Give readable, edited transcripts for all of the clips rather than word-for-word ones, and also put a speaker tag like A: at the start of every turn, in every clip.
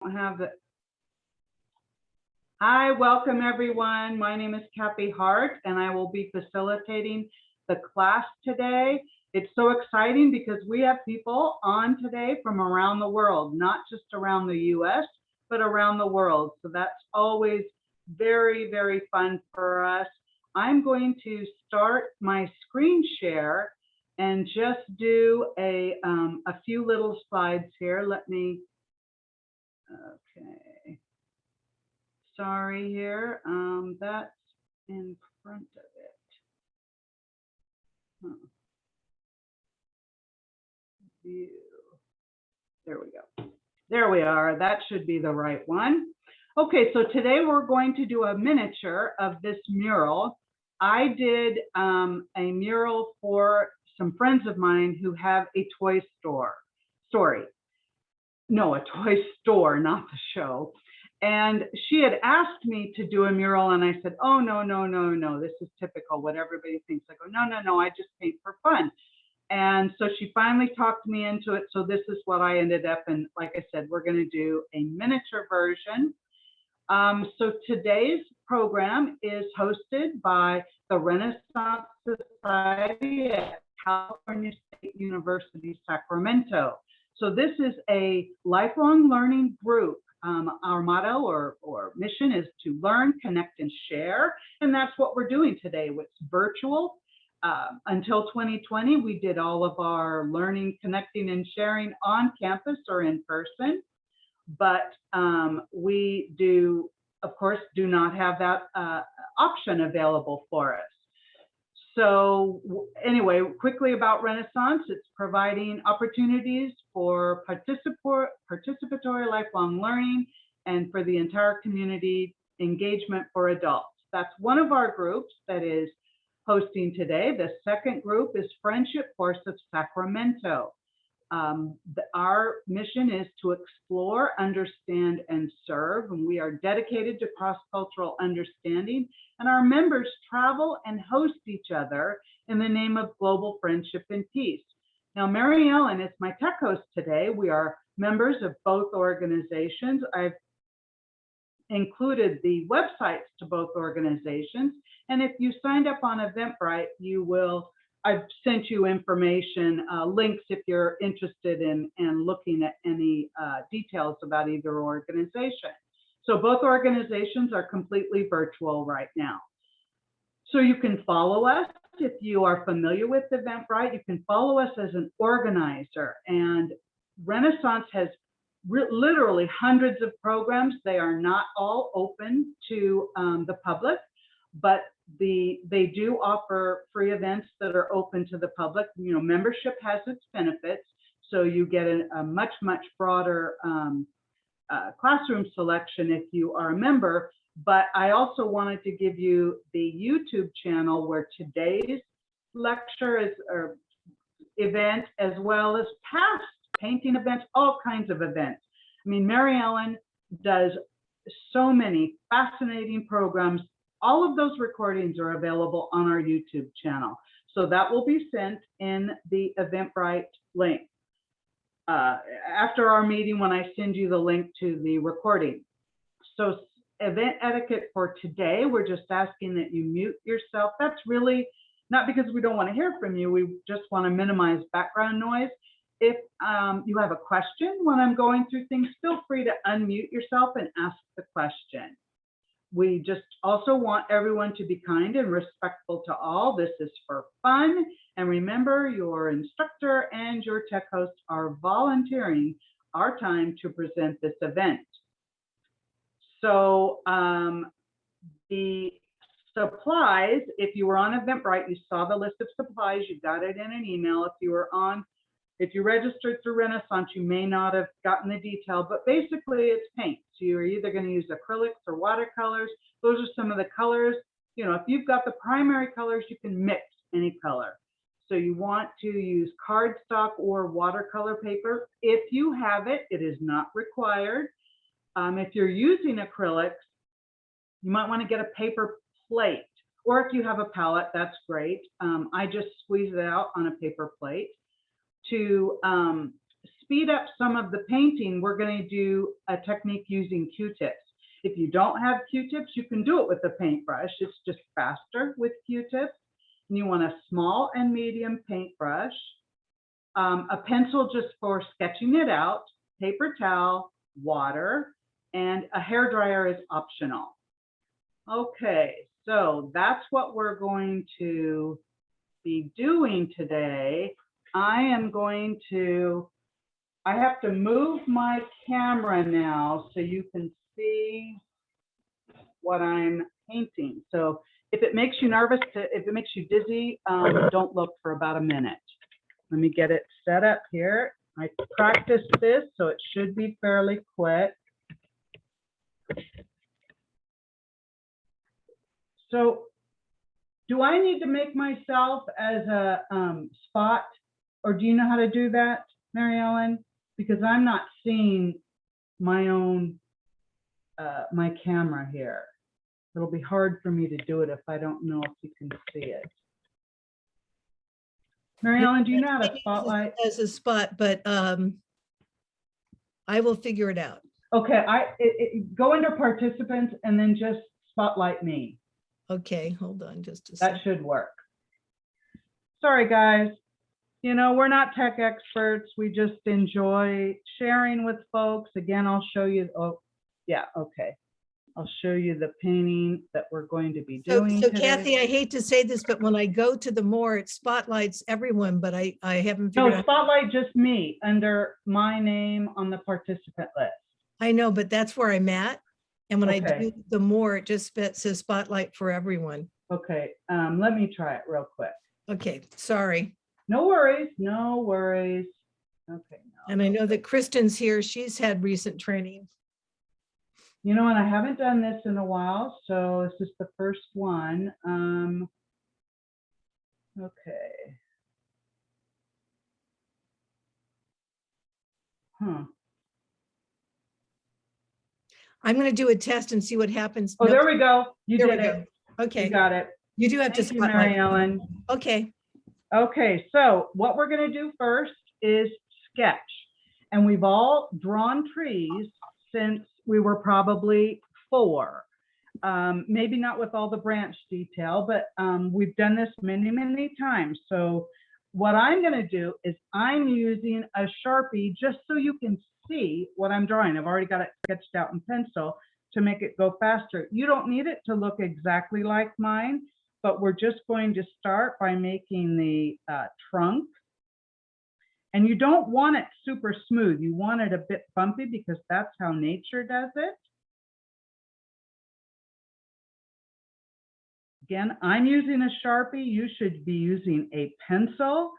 A: don't have it. Hi, welcome everyone. My name is Kathy Hart and I will be facilitating the class today. It's so exciting because we have people on today from around the world, not just around the US, but around the world. So that's always very, very fun for us. I'm going to start my screen share and just do a few little slides here. Let me, okay. Sorry here, that's in front of it. View. There we go. There we are. That should be the right one. Okay, so today we're going to do a miniature of this mural. I did a mural for some friends of mine who have a toy store. No, a toy store, not the show. And she had asked me to do a mural and I said, oh, no, no, no, no, this is typical, what everybody thinks. I go, no, no, no, I just paint for fun. And so she finally talked me into it. So this is what I ended up in. Like I said, we're going to do a miniature version. So today's program is hosted by the Renaissance Society at California State University, Sacramento. So this is a lifelong learning group. Our motto or mission is to learn, connect, and share. And that's what we're doing today. It's virtual. Until 2020, we did all of our learning, connecting, and sharing on campus or in person. But we do, of course, do not have that option available for us. So anyway, quickly about Renaissance, it's providing opportunities for participatory lifelong learning and for the entire community engagement for adults. That's one of our groups that is hosting today. The second group is Friendship Force of Sacramento. Our mission is to explore, understand, and serve, and we are dedicated to cross-cultural understanding, and our members travel and host each other in the name of global friendship and peace. Now, Mary Ellen is my tech host today. We are members of both organizations. I've included the websites to both organizations, and if you signed up on Eventbrite, you will, I've sent you information, links if you're interested in looking at any details about either organization. So both organizations are completely virtual right now. So you can follow us if you are familiar with Eventbrite. You can follow us as an organizer, and Renaissance has literally hundreds of programs. They are not all open to the public, but they do offer free events that are open to the public. You know, membership has its benefits, so you get a much, much broader classroom selection if you are a member. But I also wanted to give you the YouTube channel where today's lecture is or event, as well as past painting events, all kinds of events. I mean, Mary Ellen does so many fascinating programs. All of those recordings are available on our YouTube channel. So that will be sent in the Eventbrite link after our meeting when I send you the link to the recording. So event etiquette for today, we're just asking that you mute yourself. That's really not because we don't want to hear from you. We just want to minimize background noise. If you have a question when I'm going through things, feel free to unmute yourself and ask the question. We just also want everyone to be kind and respectful to all. This is for fun. And remember, your instructor and your tech host are volunteering our time to present this event. So the supplies, if you were on Eventbrite, you saw the list of supplies, you got it in an email. If you registered through Renaissance, you may not have gotten the detail, but basically it's paint. So you're either going to use acrylics or watercolors. Those are some of the colors. You know, if you've got the primary colors, you can mix any color. So you want to use cardstock or watercolor paper. If you have it, it is not required. If you're using acrylics, you might want to get a paper plate, or if you have a palette, that's great. I just squeeze it out on a paper plate. To speed up some of the painting, we're going to do a technique using Q-tips. If you don't have Q-tips, you can do it with a paintbrush. It's just faster with Q-tips. And you want a small and medium paintbrush, a pencil just for sketching it out, paper towel, water, and a hairdryer is optional. Okay, so that's what we're going to be doing today. I have to move my camera now so you can see what I'm painting. So if it makes you nervous, if it makes you dizzy, don't look for about a minute. Let me get it set up here. I practiced this, so it should be fairly quick. So do I need to make myself as a spot, or do you know how to do that, Mary Ellen? Because I'm not seeing my own, my camera here. It'll be hard for me to do it if I don't know if you can see it. Mary Ellen, do you know how to spotlight?
B: As a spot, but I will figure it out.
A: Okay, go under participants and then just spotlight me.
B: Okay, hold on just a
A: That
B: second.
A: should work. Sorry, guys. You know, we're not tech experts. We just enjoy sharing with folks. Again, I'll show you. Oh, yeah, okay. I'll show you the painting that we're going to be doing
B: So
A: today.
B: Kathy, I hate to say this, but when I go to the more, it spotlights everyone, but I haven't figured
A: No,
B: out.
A: spotlight just me under my name on the participant list.
B: I know, but that's where I'm at. And when I
A: Okay.
B: do the more, it just says spotlight for everyone.
A: Okay, let me try it real quick.
B: Okay, sorry.
A: No worries, no worries. Okay. No.
B: And I know that Kristen's here. She's had recent training.
A: You know, and I haven't done this in a while, so this is the first one. Okay. Huh.
B: I'm going to do a test and see what happens.
A: Oh,
B: Nope.
A: there we go. You
B: There we
A: did
B: go.
A: it.
B: Okay.
A: You got it.
B: You do have to
A: Thank you, Mary
B: spotlight.
A: Ellen.
B: Okay.
A: Okay, so what we're going to do first is sketch. And we've all drawn trees since we were probably 4. Maybe not with all the branch detail, but we've done this many, many times. So what I'm going to do is I'm using a Sharpie just so you can see what I'm drawing. I've already got it sketched out in pencil to make it go faster. You don't need it to look exactly like mine, but we're just going to start by making the trunk. And you don't want it super smooth. You want it a bit bumpy because that's how nature does it. Again, I'm using a Sharpie. You should be using a pencil,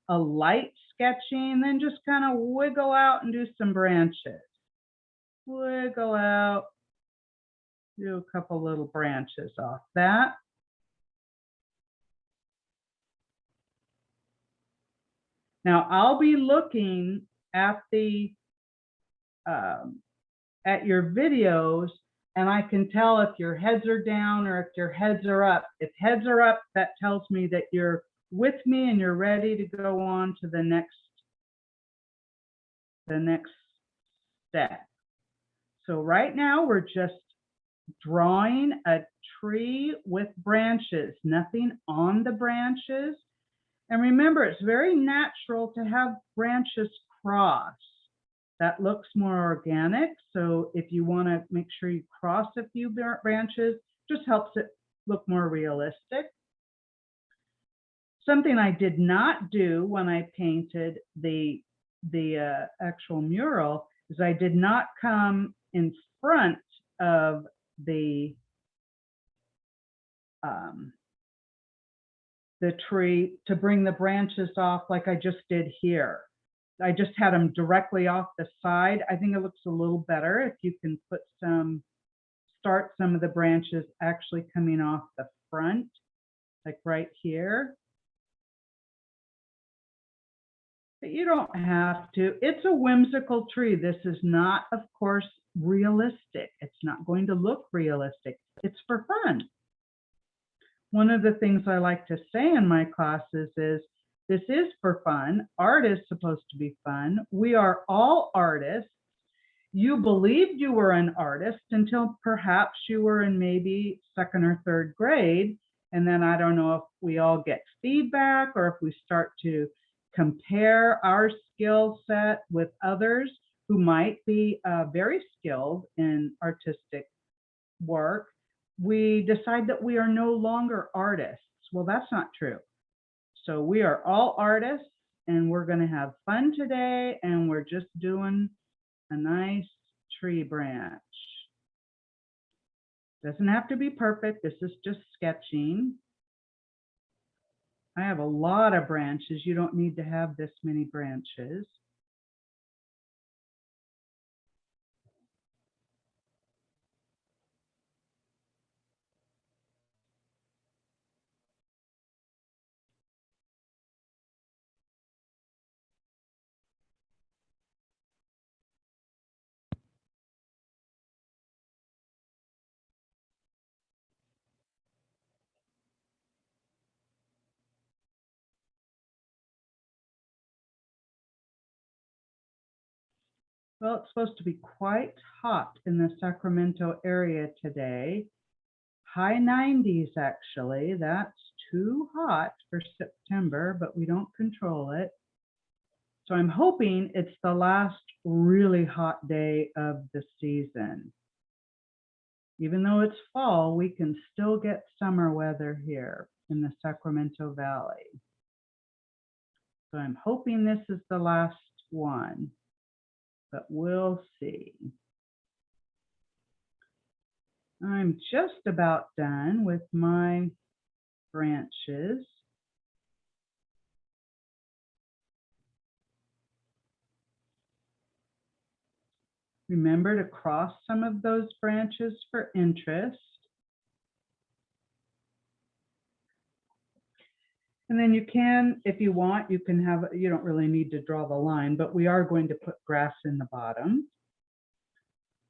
A: a light sketching, then just kind of wiggle out and do some branches. Wiggle out, do a couple little branches off that. Now I'll be looking at the at your videos, and I can tell if your heads are down or if your heads are up. If heads are up, that tells me that you're with me and you're ready to go on to the next step. So right now we're just drawing a tree with branches, nothing on the branches. And remember, it's very natural to have branches cross. That looks more organic. So if you want to make sure you cross a few branches, just helps it look more realistic. Something I did not do when I painted the actual mural is I did not come in front of the tree to bring the branches off like I just did here. I just had them directly off the side. I think it looks a little better if you can put start some of the branches actually coming off the front, like right here. But you don't have to. It's a whimsical tree. This is not, of course, realistic. It's not going to look realistic. It's for fun. One of the things I like to say in my classes is This is for fun. Art is supposed to be fun. We are all artists. You believed you were an artist until perhaps you were in maybe second or third grade. And then I don't know if we all get feedback or if we start to compare our skill set with others who might be very skilled in artistic work. We decide that we are no longer artists. Well, that's not true. So we are all artists and we're going to have fun today, and we're just doing a nice tree branch. Doesn't have to be perfect. This is just sketching. I have a lot of branches. You don't need to have this many branches. Well, it's supposed to be quite hot in the Sacramento area today. High 90s, actually. That's too hot for September, but we don't control it. So I'm hoping it's the last really hot day of the season. Even though it's fall, we can still get summer weather here in the Sacramento Valley. So I'm hoping this is the last one, but we'll see. I'm just about done with my branches. Remember to cross some of those branches for interest. And then you can, if you want, you can have, you don't really need to draw the line, but we are going to put grass in the bottom.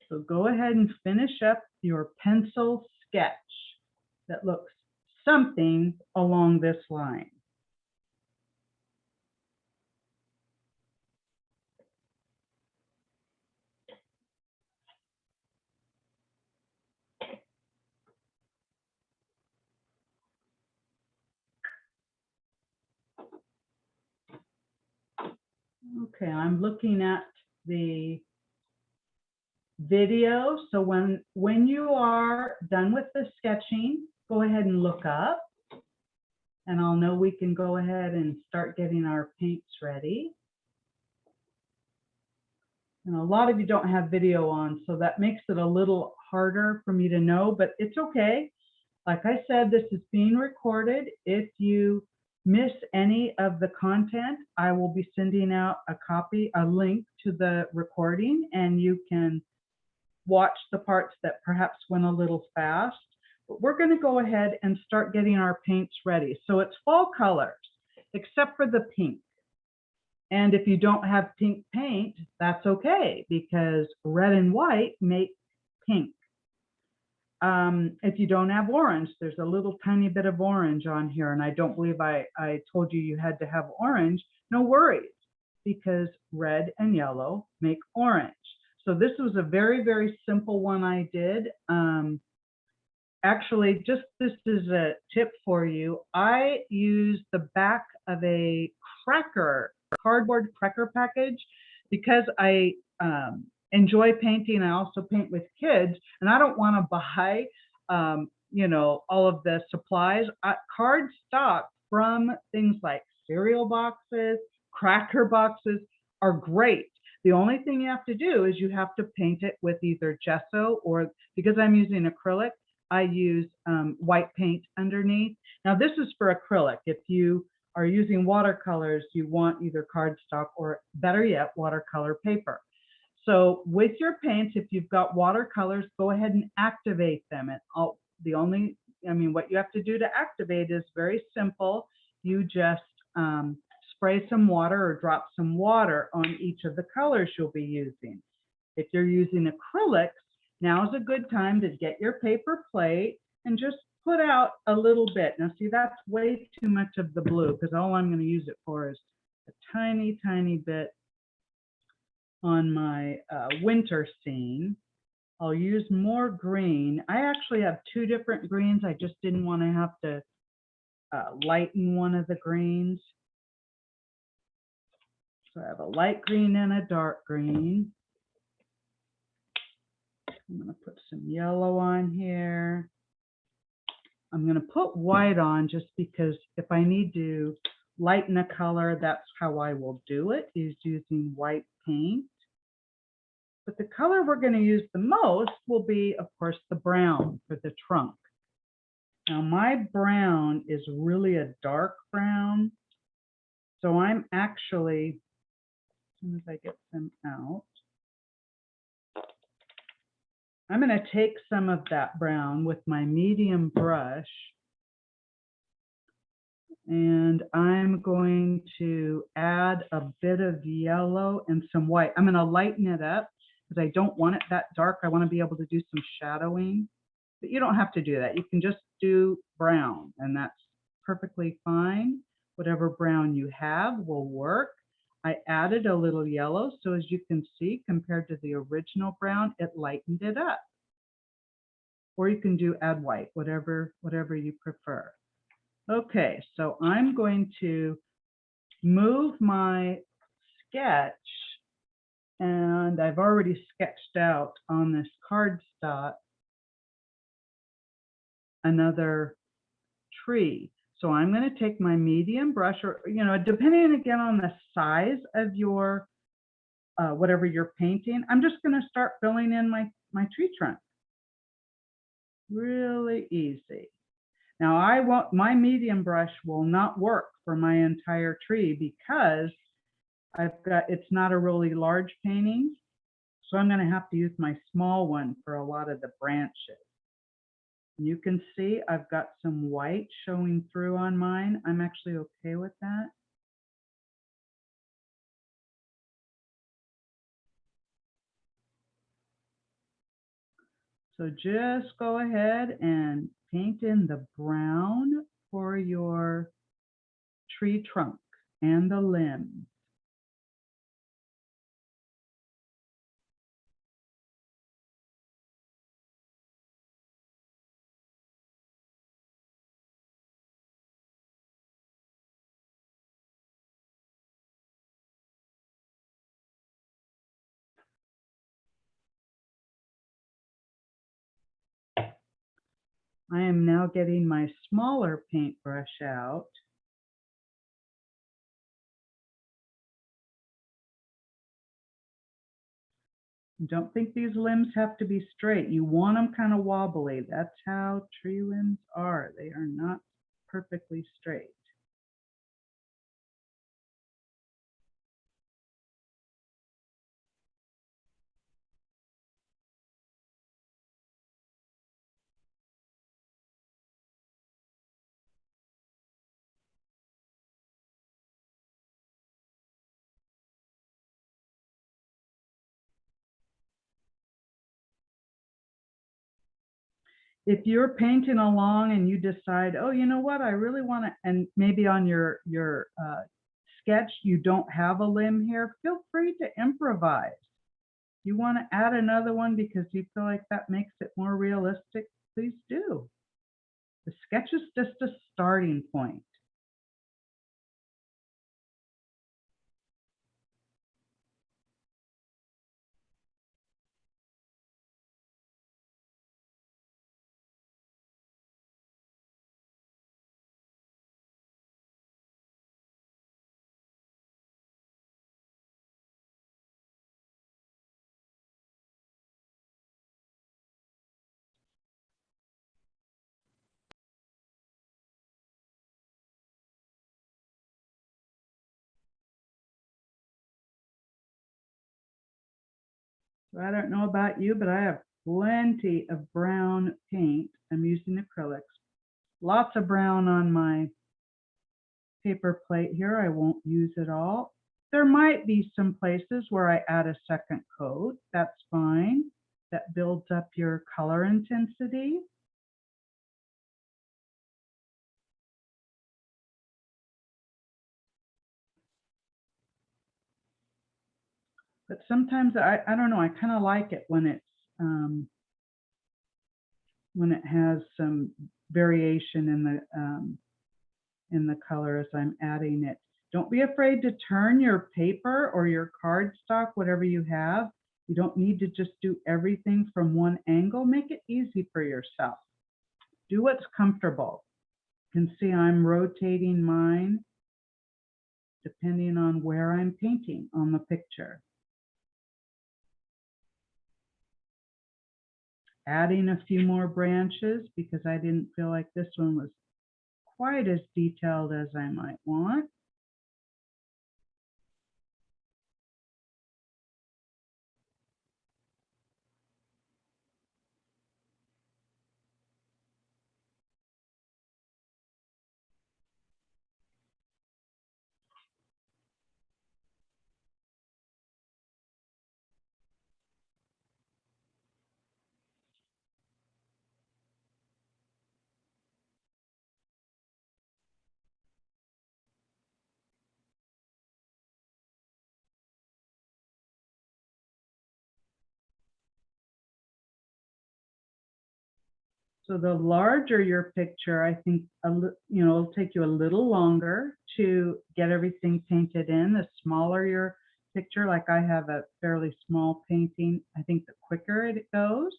A: So go ahead and finish up your pencil sketch that looks something along this line. Okay, I'm looking at the video. So when you are done with the sketching, go ahead and look up, and I'll know we can go ahead and start getting our paints ready. And a lot of you don't have video on, so that makes it a little harder for me to know, but it's okay. Like I said, this is being recorded. If you miss any of the content, I will be sending out a link to the recording, and you can watch the parts that perhaps went a little fast. But we're going to go ahead and start getting our paints ready. So it's fall colors, except for the pink. And if you don't have pink paint, that's okay, because red and white make pink. If you don't have orange, there's a little tiny bit of orange on here, and I don't believe I told you you had to have orange. No worries, because red and yellow make orange. So this was a very, very simple one I did. Actually, this is a tip for you. I used the back of a cardboard cracker package, because I enjoy painting. I also paint with kids, and I don't want to buy, all of the supplies. Card stock from things like cereal boxes, cracker boxes are great. The only thing you have to do is you have to paint it with either gesso, or, because I'm using acrylic, I use white paint underneath. Now this is for acrylic. If you are using watercolors, you want either cardstock or, better yet, watercolor paper. So with your paints, if you've got watercolors, go ahead and activate them. And what you have to do to activate is very simple. You just spray some water or drop some water on each of the colors you'll be using. If you're using acrylics, now is a good time to get your paper plate and just put out a little bit. Now see, that's way too much of the blue because all I'm going to use it for is a tiny, tiny bit on my winter scene. I'll use more green. I actually have two different greens. I just didn't want to have to lighten one of the greens. So I have a light green and a dark green. I'm going to put some yellow on here. I'm going to put white on just because if I need to lighten a color, that's how I will do it, is using white paint. But the color we're going to use the most will be, of course, the brown for the trunk. Now my brown is really a dark brown. So I'm actually, as soon as I get them out, I'm going to take some of that brown with my medium brush and I'm going to add a bit of yellow and some white. I'm going to lighten it up because I don't want it that dark. I want to be able to do some shadowing, but you don't have to do that. You can just do brown and that's perfectly fine. Whatever brown you have will work. I added a little yellow, so as you can see, compared to the original brown, it lightened it up. Or you can add white, whatever you prefer. Okay, so I'm going to move my sketch, and I've already sketched out on this cardstock another tree. So I'm going to take my medium brush, or depending again on the size of your whatever you're painting, I'm just going to start filling in my tree trunk. Really easy. Now my medium brush will not work for my entire tree because it's not a really large painting. So I'm going to have to use my small one for a lot of the branches. You can see I've got some white showing through on mine. I'm actually okay with that. So just go ahead and paint in the brown for your tree trunk and the limbs. I am now getting my smaller paintbrush out. Don't think these limbs have to be straight. You want them kind of wobbly. That's how tree limbs are. They are not perfectly straight. If you're painting along and you decide, oh, you know what, I really want to, and maybe on your sketch you don't have a limb here, feel free to improvise. You want to add another one because you feel like that makes it more realistic, please do. The sketch is just a starting point. So I don't know about you, but I have plenty of brown paint. I'm using acrylics. Lots of brown on my paper plate here. I won't use it all. There might be some places where I add a second coat. That's fine. That builds up your color intensity. sometimes I don't know, I kind of like it when it's when it has some variation in the color as I'm adding it. Don't be afraid to turn your paper or your cardstock, whatever you have. You don't need to just do everything from one angle. Make it easy for yourself. Do what's comfortable. You can see I'm rotating mine depending on where I'm painting on the picture. Adding a few more branches because I didn't feel like this one was quite as detailed as I might want. So the larger your picture, I think, it'll take you a little longer to get everything painted in. The smaller your picture, like I have a fairly small painting, I think the quicker it goes.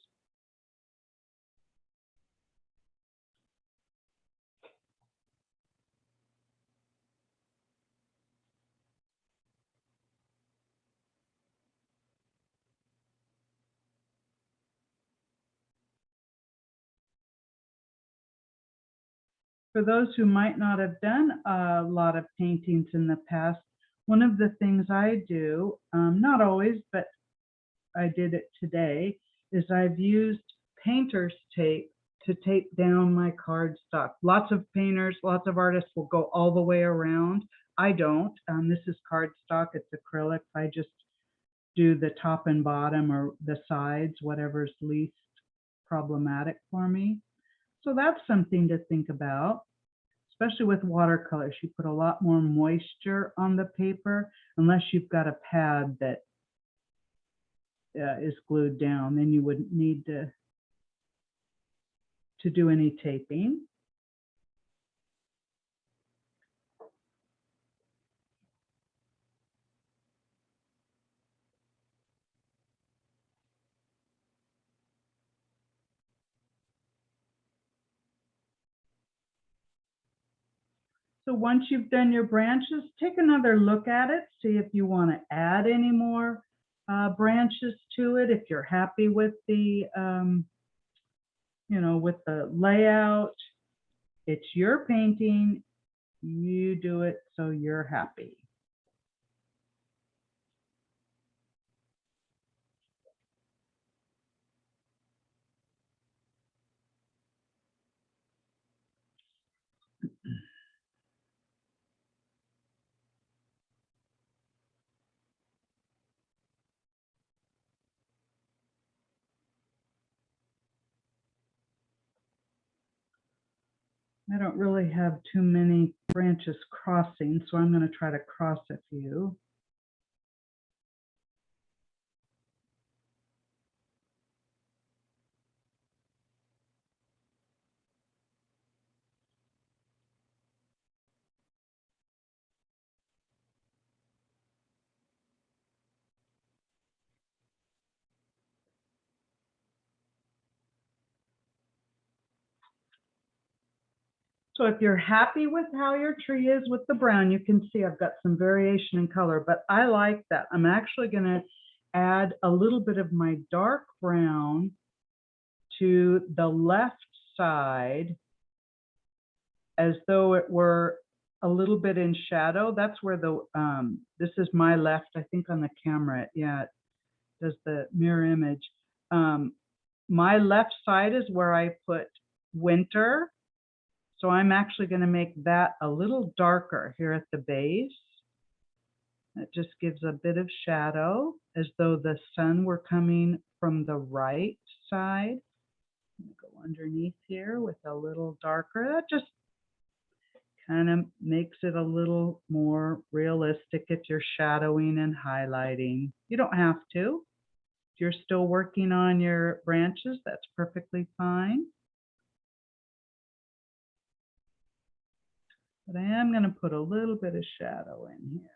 A: For those who might not have done a lot of paintings in the past, one of the things I do, not always, but I did it today, is I've used painter's tape to tape down my cardstock. Lots of painters, lots of artists will go all the way around. I don't. This is cardstock, it's acrylic. I just do the top and bottom or the sides, whatever's least problematic for me. So that's something to think about, especially with watercolors. You put a lot more moisture on the paper unless you've got a pad that is glued down, then you wouldn't need to do any taping. So once you've done your branches, take another look at it, see if you want to add any more branches to it. If you're happy with the, with the layout, it's your painting, you do it so you're happy. I don't really have too many branches crossing, so I'm going to try to cross a few. So if you're happy with how your tree is with the brown, you can see I've got some variation in color, but I like that. I'm actually going to add a little bit of my dark brown to the left side as though it were a little bit in shadow. That's where the, this is my left, I think on the camera. Yeah, it does the mirror image. My left side is where I put winter. So I'm actually going to make that a little darker here at the base. It just gives a bit of shadow as though the sun were coming from the right side. I'm going to go underneath here with a little darker. That just kind of makes it a little more realistic if you're shadowing and highlighting. You don't have to. If you're still working on your branches, that's perfectly fine. But I am going to put a little bit of shadow in here.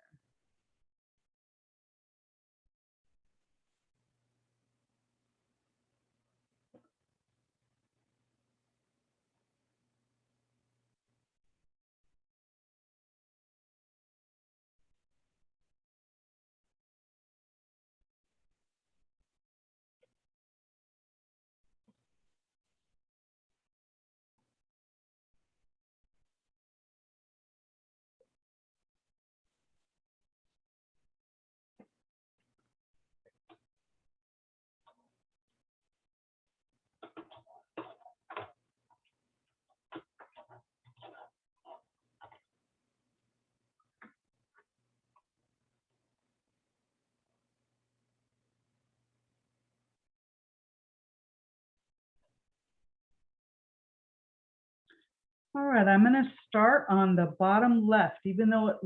A: All right, I'm going to start on the bottom left, even though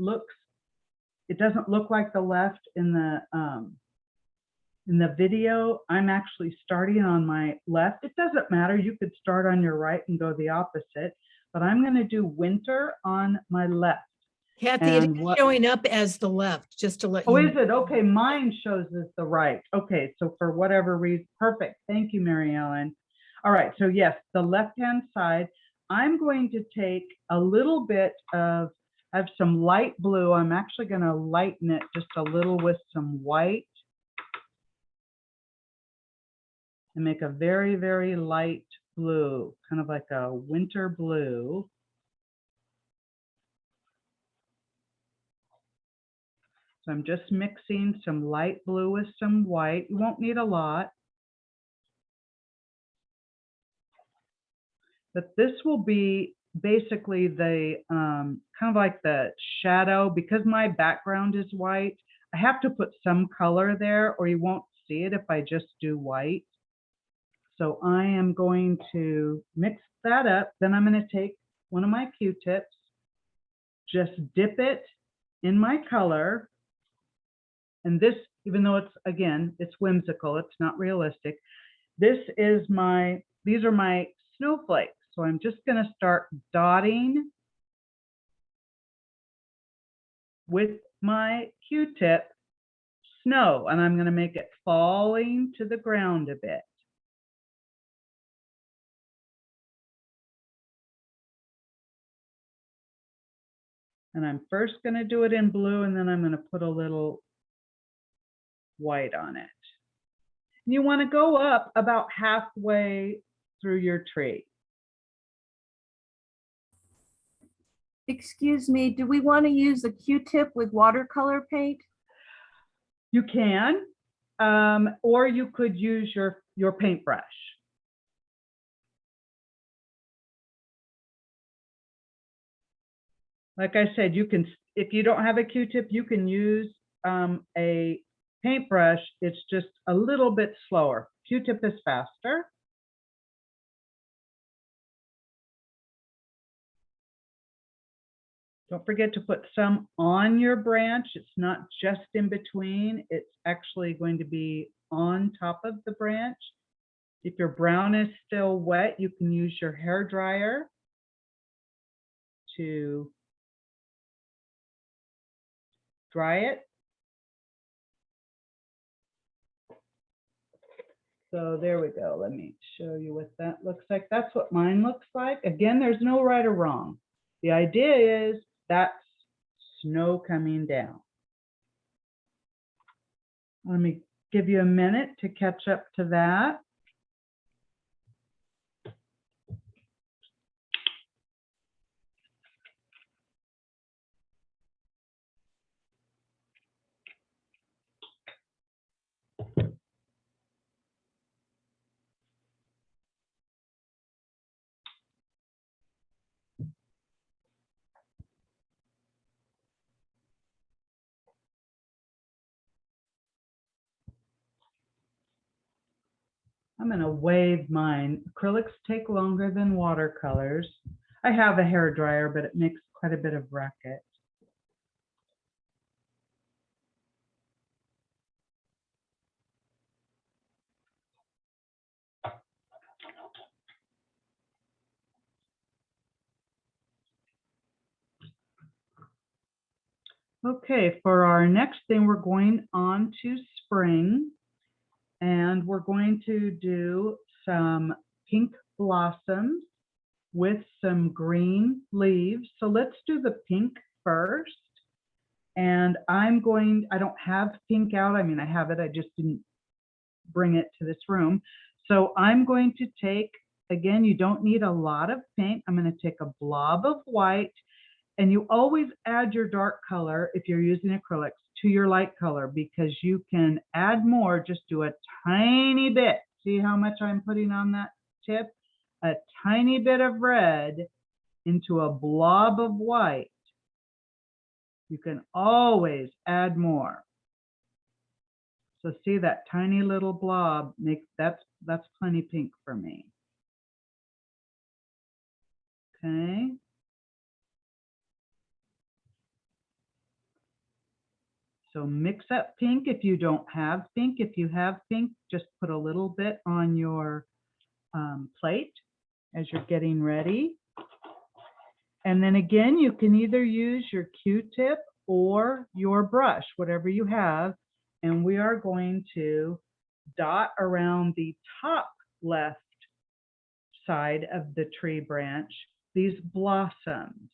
A: it doesn't look like the left in the video. I'm actually starting on my left. It doesn't matter. You could start on your right and go the opposite, but I'm going to do winter on my left.
B: Kathy, it is showing up as the left, just to let you
A: Oh,
B: know.
A: is it? Okay, mine shows as the right. Okay, so for whatever reason, perfect. Thank you, Mary Ellen. All right, so yes, the left-hand side, I'm going to take a little bit of, I have some light blue. I'm actually going to lighten it just a little with some white and make a very, very light blue, kind of like a winter blue. So I'm just mixing some light blue with some white. You won't need a lot. But this will be basically the kind of like the shadow. Because my background is white, I have to put some color there or you won't see it if I just do white. So I am going to mix that up. Then I'm going to take one of my Q-tips, just dip it in my color. And this, even though it's, again, it's whimsical, it's not realistic. These are my snowflakes. So I'm just going to start dotting with my Q-tip snow, and I'm going to make it falling to the ground a bit. And I'm first going to do it in blue, and then I'm going to put a little white on it. And you want to go up about halfway through your tree.
C: Excuse me, do we want to use the Q-tip with watercolor paint?
A: You can, or you could use your paintbrush. Like I said, you can, if you don't have a Q-tip, you can use a paintbrush. It's just a little bit slower. Q-tip is faster. Don't forget to put some on your branch. It's not just in between. It's actually going to be on top of the branch. If your brown is still wet, you can use your hair dryer to dry it. So there we go. Let me show you what that looks like. That's what mine looks like. Again, there's no right or wrong. The idea is that's snow coming down. Let me give you a minute to catch up to that. I'm going to wave mine. Acrylics take longer than watercolors. I have a hair dryer, but it makes quite a bit of racket. Okay, for our next thing, we're going on to spring, and we're going to do some pink blossoms with some green leaves. So let's do the pink first. And I don't have pink out. I mean, I have it, I just didn't bring it to this room. So I'm going to take, again, you don't need a lot of paint. I'm going to take a blob of white. And you always add your dark color, if you're using acrylics, to your light color, because you can add more. Just do a tiny bit. See how much I'm putting on that tip? A tiny bit of red into a blob of white. You can always add more. So see that tiny little blob, that's plenty pink for me. Okay. So mix up pink if you don't have pink. If you have pink, just put a little bit on your plate as you're getting ready. And then again, you can either use your Q-tip or your brush, whatever you have. And we are going to dot around the top left side of the tree branch these blossoms.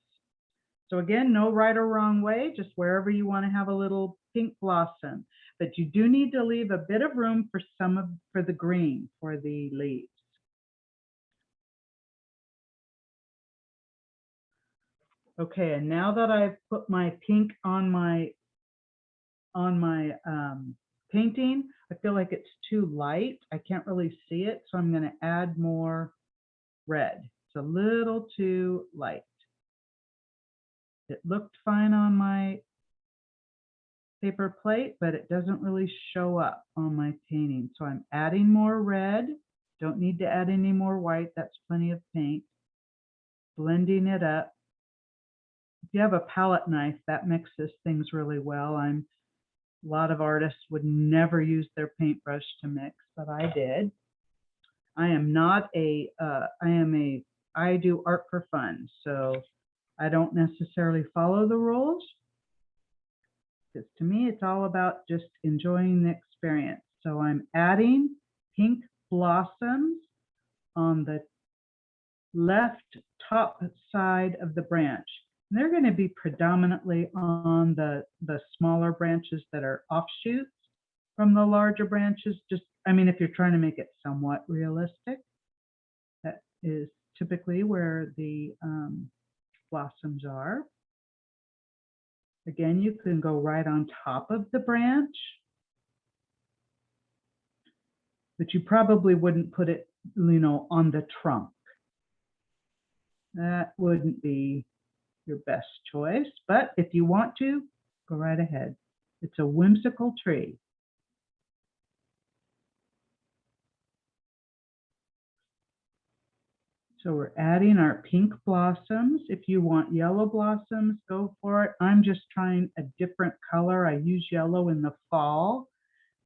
A: So again, no right or wrong way, just wherever you want to have a little pink blossom. But you do need to leave a bit of room for for the green, for the leaves. Okay, and now that I've put my pink on my painting, I feel like it's too light. I can't really see it, so I'm going to add more red. It's a little too light. It looked fine on my paper plate, but it doesn't really show up on my painting. So I'm adding more red. Don't need to add any more white. That's plenty of paint. Blending it up. If you have a palette knife, that mixes things really well. A lot of artists would never use their paintbrush to mix, but I did. I do art for fun, so I don't necessarily follow the rules, because to me, it's all about just enjoying the experience. So I'm adding pink blossoms on the left top side of the branch. And they're going to be predominantly on the smaller branches that are offshoots from the larger branches. If you're trying to make it somewhat realistic, that is typically where the blossoms are. Again, you can go right on top of the branch, but you probably wouldn't put it, on the trunk. That wouldn't be your best choice, but if you want to, go right ahead. It's a whimsical tree. So we're adding our pink blossoms. If you want yellow blossoms, go for it. I'm just trying a different color. I use yellow in the fall,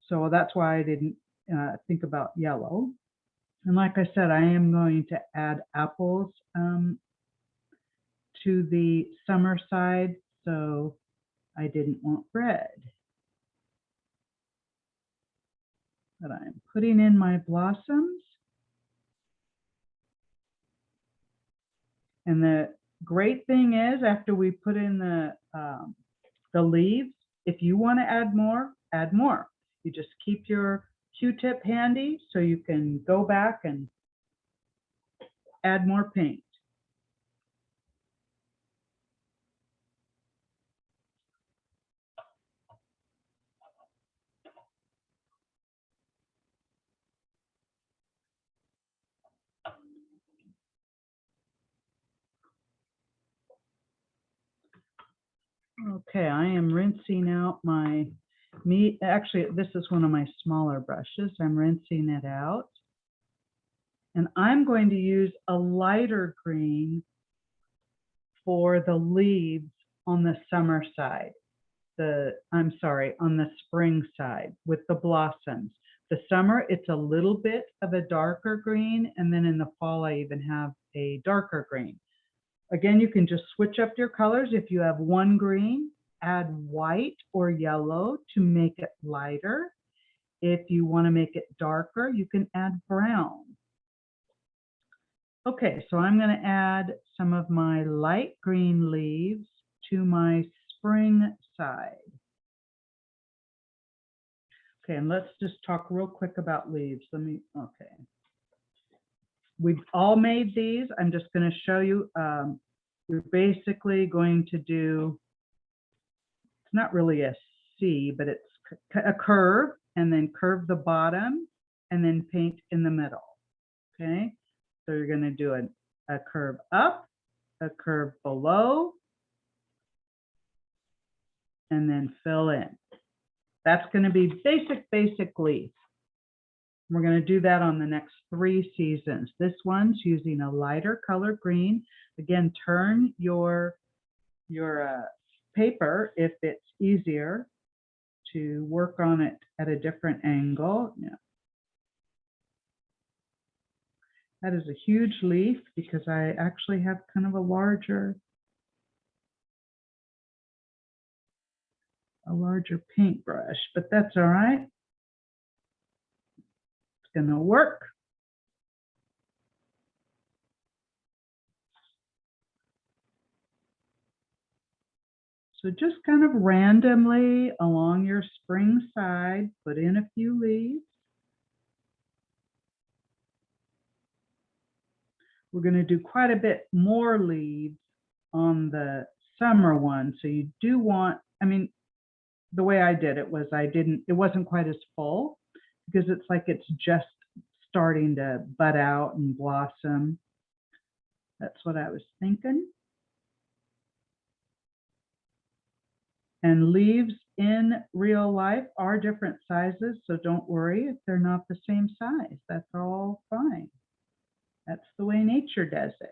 A: so that's why I didn't think about yellow. And like I said, I am going to add apples to the summer side, so I didn't want red. But I'm putting in my blossoms. And the great thing is, after we put in the leaves, if you want to add more, add more. You just keep your Q-tip handy so you can go back and add more paint. Okay, I am rinsing out my meat. Actually, this is one of my smaller brushes. I'm rinsing it out. And I'm going to use a lighter green for the leaves on the summer side. I'm sorry, on the spring side with the blossoms. The summer, it's a little bit of a darker green, and then in the fall, I even have a darker green. Again, you can just switch up your colors. If you have one green, add white or yellow to make it lighter. If you want to make it darker, you can add brown. Okay, so I'm going to add some of my light green leaves to my spring side. Okay, and let's just talk real quick about leaves. Okay. We've all made these. I'm just going to show you. You're basically going to do, it's not really a C, but it's a curve, and then curve the bottom, and then paint in the middle. Okay, so you're going to do a curve up, a curve below, and then fill in. That's going to be basic leaf. We're going to do that on the next 3 seasons. This one's using a lighter color green. Again, turn your paper if it's easier to work on it at a different angle. Yeah. That is a huge leaf because I actually have kind of a larger paintbrush, but that's all right. It's gonna work. So just kind of randomly along your spring side, put in a few leaves. We're going to do quite a bit more leaves on the summer one. So you do want, I mean, the way I did it was it wasn't quite as full because it's like it's just starting to bud out and blossom. That's what I was thinking. And leaves in real life are different sizes, so don't worry if they're not the same size. That's all fine. That's the way nature does it.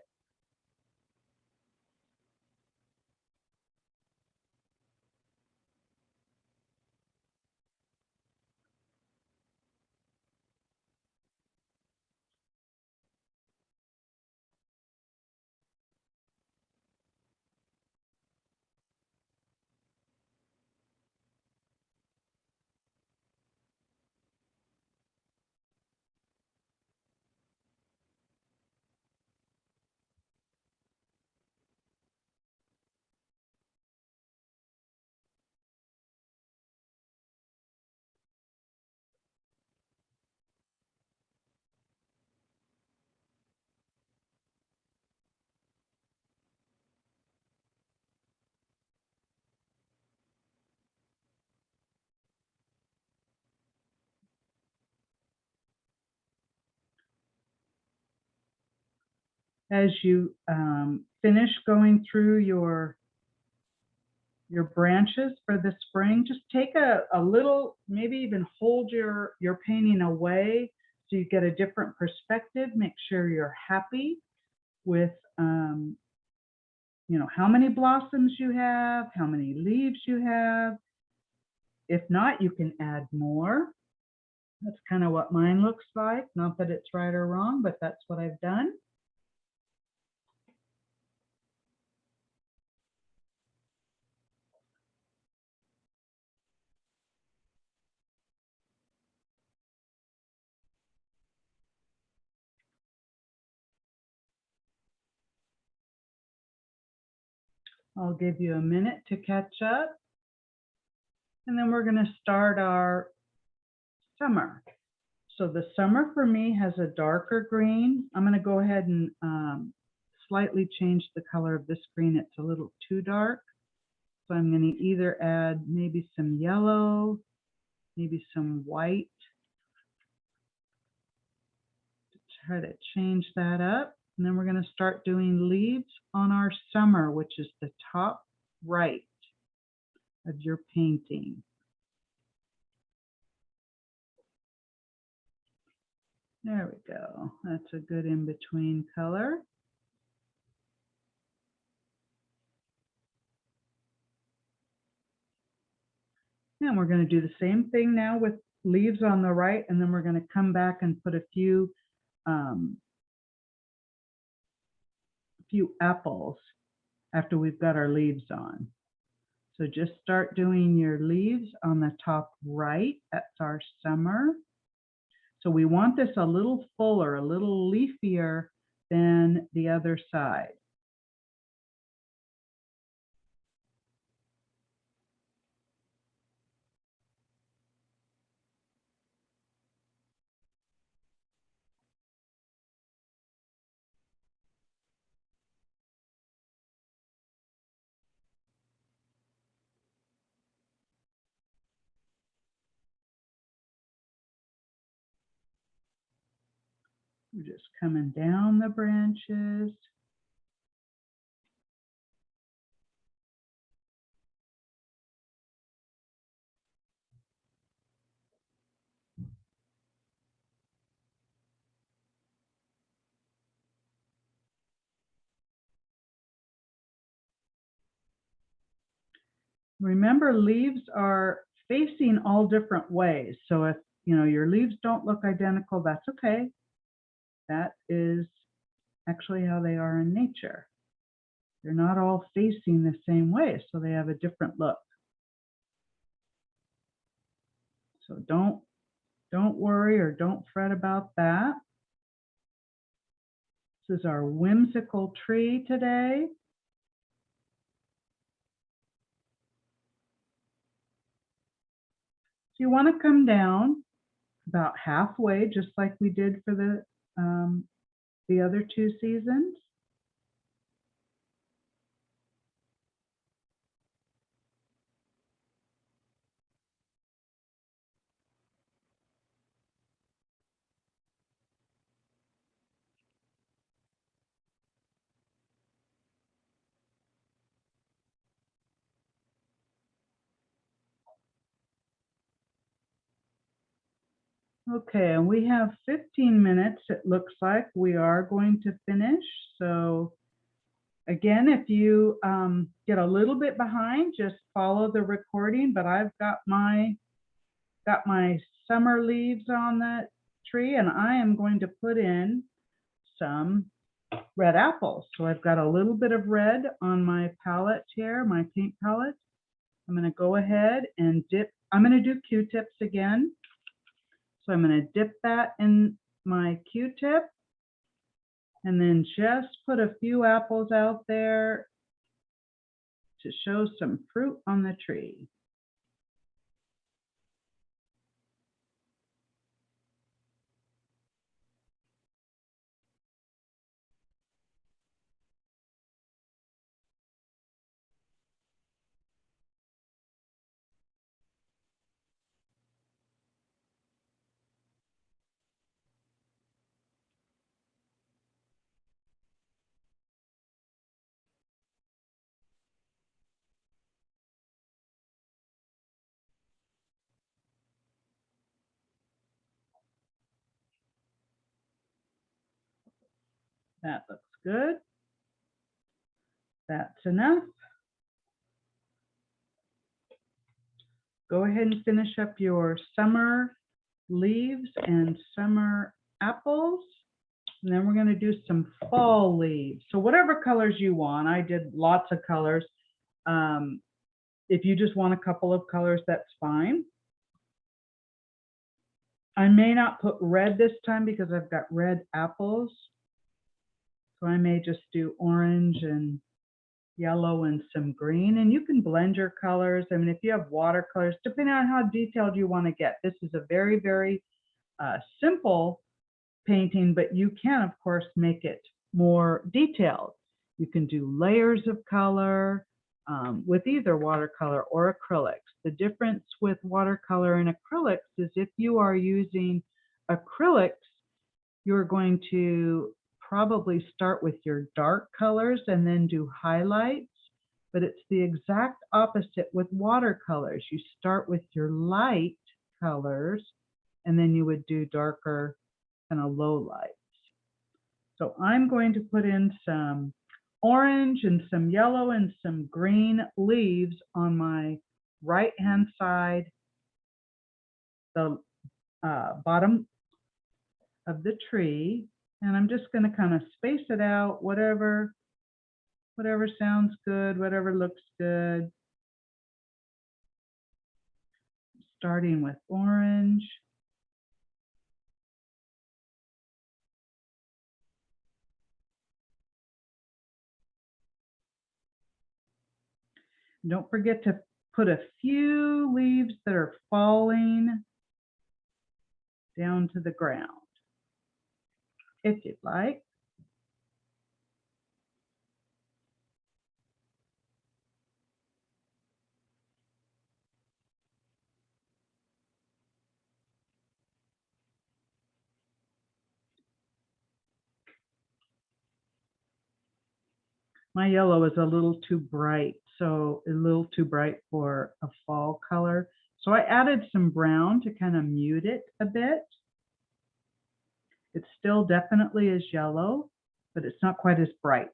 A: As you finish going through your branches for the spring, just take a little, maybe even hold your painting away so you get a different perspective. Make sure you're happy with you know, how many blossoms you have, how many leaves you have. If not, you can add more. That's kind of what mine looks like. Not that it's right or wrong, but that's what I've done. I'll give you a minute to catch up. And then we're going to start our summer. So the summer for me has a darker green. I'm going to go ahead and slightly change the color of this green. It's a little too dark. So I'm going to either add maybe some yellow, maybe some white to try to change that up. And then we're going to start doing leaves on our summer, which is the top right of your painting. There we go. That's a good in-between color. And we're going to do the same thing now with leaves on the right, and then we're going to come back and put a few apples after we've got our leaves on. So just start doing your leaves on the top right. That's our summer. So we want this a little fuller, a little leafier than the other side. We're just coming down the branches. Remember, leaves are facing all different ways. So if your leaves don't look identical, that's okay. That is actually how they are in nature. They're not all facing the same way, so they have a different look. So don't worry or don't fret about that. This is our whimsical tree today. So you want to come down about halfway, just like we did for the other two seasons. Okay, and we have 15 minutes, it looks like we are going to finish. So again, if you get a little bit behind, just follow the recording, but I've got my summer leaves on that tree, and I am going to put in some red apples. So I've got a little bit of red on my palette here, my paint palette. I'm going to go ahead and dip. I'm going to do Q-tips again. So I'm going to dip that in my Q-tip and then just put a few apples out there to show some fruit on the tree. That looks good. That's enough. Go ahead and finish up your summer leaves and summer apples. And then we're going to do some fall leaves. So whatever colors you want. I did lots of colors. If you just want a couple of colors, that's fine. I may not put red this time because I've got red apples. So I may just do orange and yellow and some green, and you can blend your colors. I mean, if you have watercolors, depending on how detailed you want to get. This is a very, very simple painting, but you can, of course, make it more detailed. You can do layers of color with either watercolor or acrylics. The difference with watercolor and acrylics is if you are using acrylics, you're going to probably start with your dark colors and then do highlights, but it's the exact opposite with watercolors. You start with your light colors and then you would do darker kind of low lights. So I'm going to put in some orange and some yellow and some green leaves on my right-hand side, the bottom of the tree. And I'm just going to kind of space it out, whatever sounds good, whatever looks good. Starting with orange. Don't forget to put a few leaves that are falling down to the ground, if you'd like. My yellow is a little too bright, so a little too bright for a fall color. So I added some brown to kind of mute it a bit. It still definitely is yellow, but it's not quite as bright.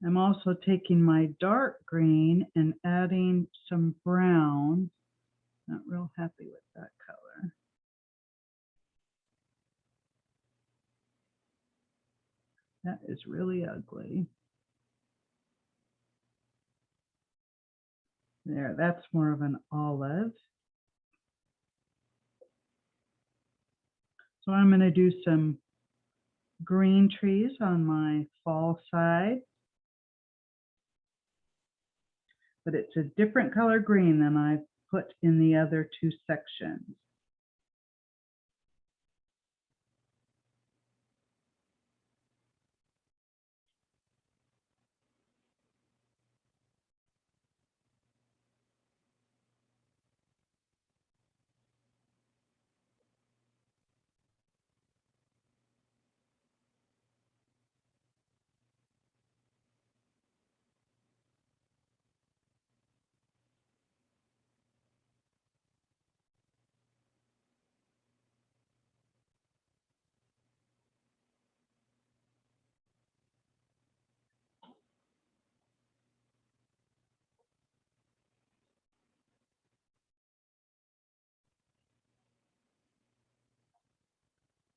A: I'm also taking my dark green and adding some brown. Not real happy with that color. That is really ugly. There, that's more of an olive. So I'm going to do some green trees on my fall side. But it's a different color green than I put in the other two sections.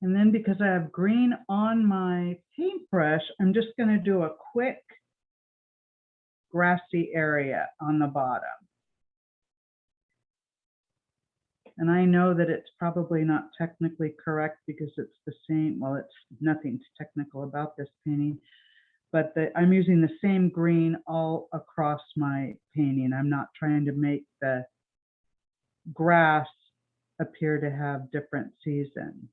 A: And then because I have green on my paintbrush, I'm just going to do a quick grassy area on the bottom. And I know that it's probably not technically correct because it's the same, well, it's nothing technical about this painting, but I'm using the same green all across my painting. I'm not trying to make the grass appear to have different seasons.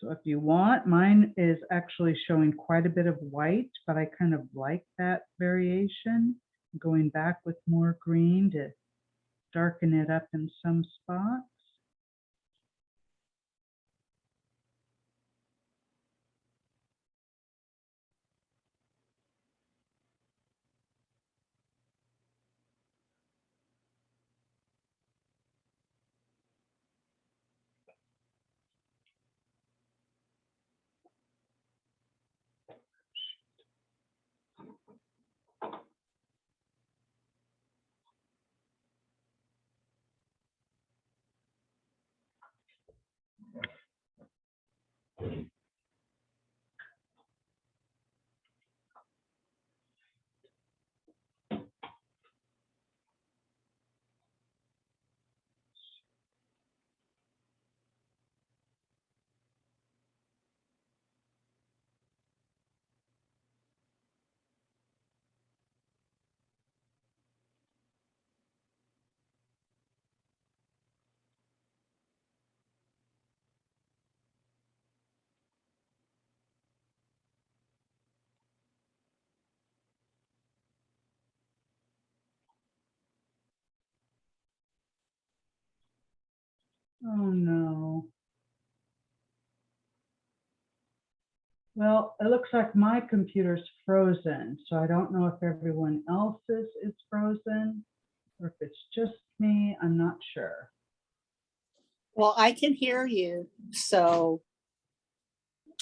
A: So if you want, mine is actually showing quite a bit of white, but I kind of like that variation. Going back with more green to darken it up in some spots. Oh, no. Well, it looks like my computer's frozen, so I don't know if everyone else's is frozen or if it's just me. I'm not sure.
D: Well, I can hear you, so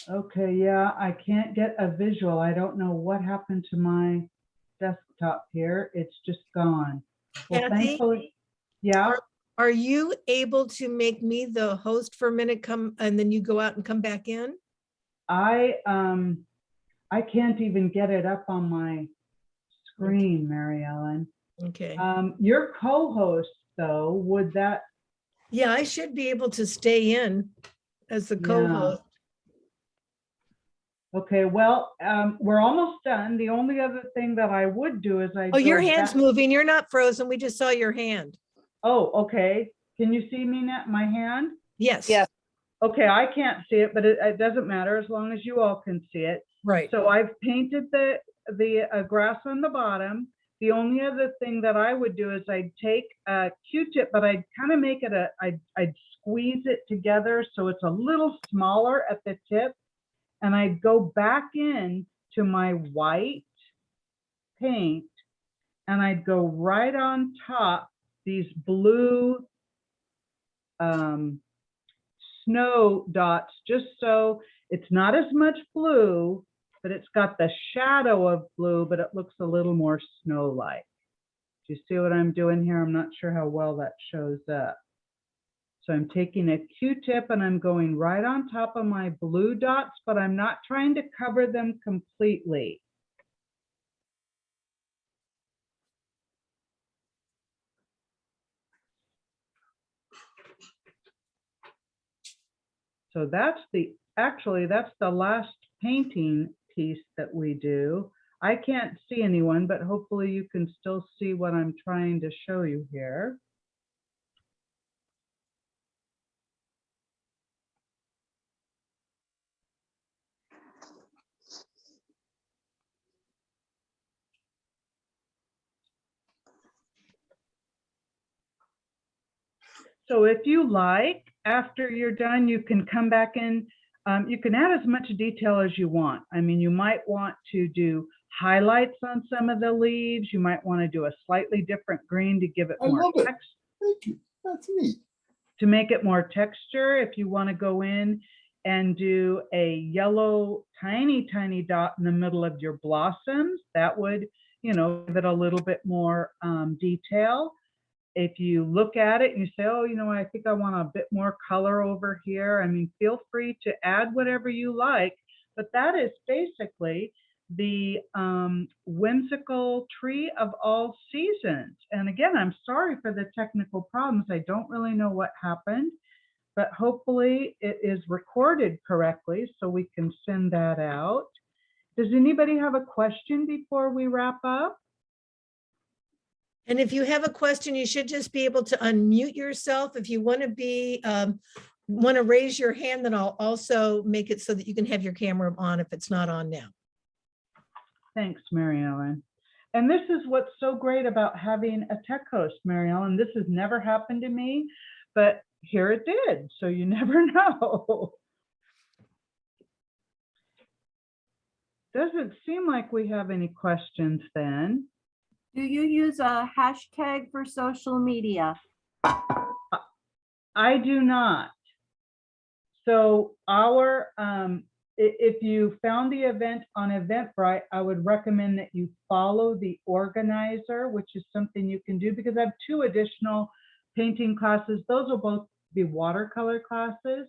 A: Okay, yeah, I can't get a visual. I don't know what happened to my desktop here. It's just gone. Well,
B: Kathy?
A: thankfully, yeah,
B: Are you able to make me the host for a minute, come, and then you go out and come back in?
A: I can't even get it up on my screen, Mary Ellen.
B: Okay.
A: Your co-host, though, would that?
B: Yeah, I should be able to stay in as the
A: Yeah.
B: co-host.
A: Okay, well, we're almost done. The only other thing that I would do is I.
B: Oh, your hand's moving. You're not frozen. We just saw your hand.
A: Oh, okay. Can you see me now, my hand?
B: Yes.
D: Yeah.
A: Okay, I can't see it, but it doesn't matter as long as you all can see it.
B: Right.
A: So I've painted the grass on the bottom. The only other thing that I would do is I'd take a Q-tip, but I'd kind of make it I'd squeeze it together so it's a little smaller at the tip. And I'd go back in to my white paint and I'd go right on top these blue snow dots, just so it's not as much blue, but it's got the shadow of blue, but it looks a little more snow-like. Do you see what I'm doing here? I'm not sure how well that shows up. So I'm taking a Q-tip and I'm going right on top of my blue dots, but I'm not trying to cover them completely. So that's actually that's the last painting piece that we do. I can't see anyone, but hopefully you can still see what I'm trying to show you here. So if you like, after you're done, you can come back in. You can add as much detail as you want. I mean, you might want to do highlights on some of the leaves. You might want to do a slightly different green to give it more texture.
E: Thank you. That's neat.
A: To make it more texture, if you want to go in and do a yellow tiny dot in the middle of your blossoms, that would, you know, give it a little bit more detail. If you look at it and you say, oh, you know, I think I want a bit more color over here, I mean, feel free to add whatever you like, but that is basically the whimsical tree of all seasons. And again, I'm sorry for the technical problems. I don't really know what happened, but hopefully it is recorded correctly so we can send that out. Does anybody have a question before we wrap up?
B: And if you have a question, you should just be able to unmute yourself. If you want to be, want to raise your hand, then I'll also make it so that you can have your camera on if it's not on now.
A: Thanks, Mary Ellen. And this is what's so great about having a tech host, Mary Ellen. This has never happened to me, but here it did. So you never know. Doesn't seem like we have any questions then.
C: Do you use a hashtag for social media?
A: I do not. So our, if you found the event on Eventbrite, I would recommend that you follow the organizer, which is something you can do because I have 2 additional painting classes. Those will both be watercolor classes.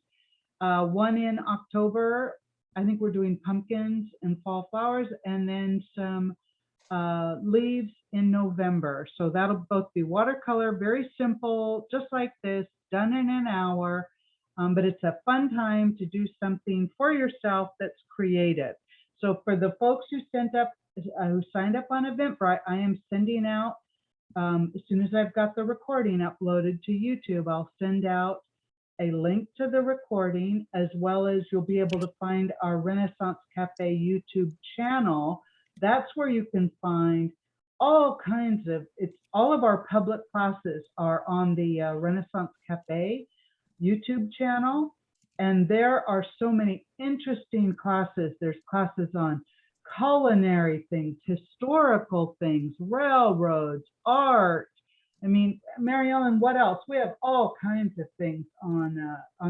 A: One in October, I think we're doing pumpkins and fall flowers, and then some leaves in November. So that'll both be watercolor, very simple, just like this, done in an hour. But it's a fun time to do something for yourself that's creative. So for the folks who signed up on Eventbrite, I am sending out, as soon as I've got the recording uploaded to YouTube, I'll send out a link to the recording, as well as you'll be able to find our Renaissance Cafe YouTube channel. That's where you can find all kinds of, all of our public classes are on the Renaissance Cafe YouTube channel. And there are so many interesting classes. There's classes on culinary things, historical things, railroads, art. I mean, Mary Ellen, what else? We have all kinds of things on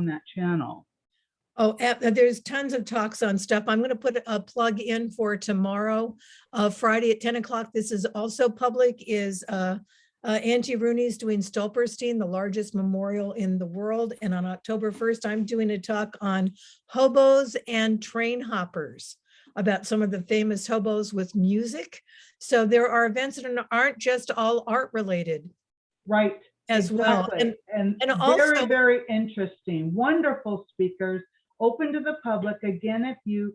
A: that channel.
B: Oh, there's tons of talks on stuff. I'm going to put a plug in for tomorrow, Friday at 10 o'clock. This is also public, is Auntie Rooney's doing Stolperstein, the largest memorial in the world. And on October 1st, I'm doing a talk on hobos and train hoppers, about some of the famous hobos with music. So there are events that aren't just all art related.
A: Right.
B: As well.
A: And
B: and
A: very,
B: also,
A: very interesting, wonderful speakers, open to the public. Again, if you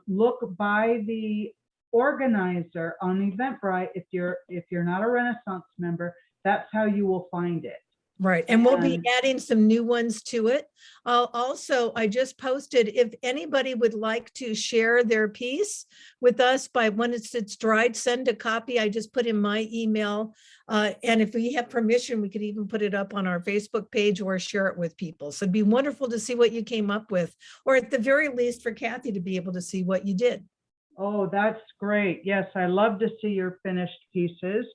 A: look by the organizer on Eventbrite, if you're not a Renaissance member, that's how you will find it.
B: right. And we'll be adding some new ones to it. Also, I just posted, if anybody would like to share their piece with us by when it's dried, send a copy. I just put in my email. And if we have permission, we could even put it up on our Facebook page or share it with people. So it'd be wonderful to see what you came up with, or at the very least for Kathy to be able to see what you did.
A: Oh, that's great. Yes, I love to see your finished pieces.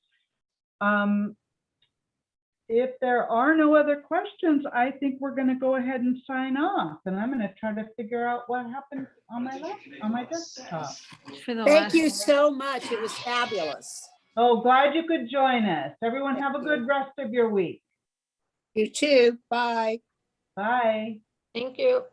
A: If there are no other questions, I think we're going to go ahead and sign off. And I'm going to try to figure out what happened on my desktop.
D: Thank you so much. It was fabulous.
A: Oh, glad you could join us. Everyone have a good rest of your week.
D: You too. Bye.
A: Bye.
F: Thank you.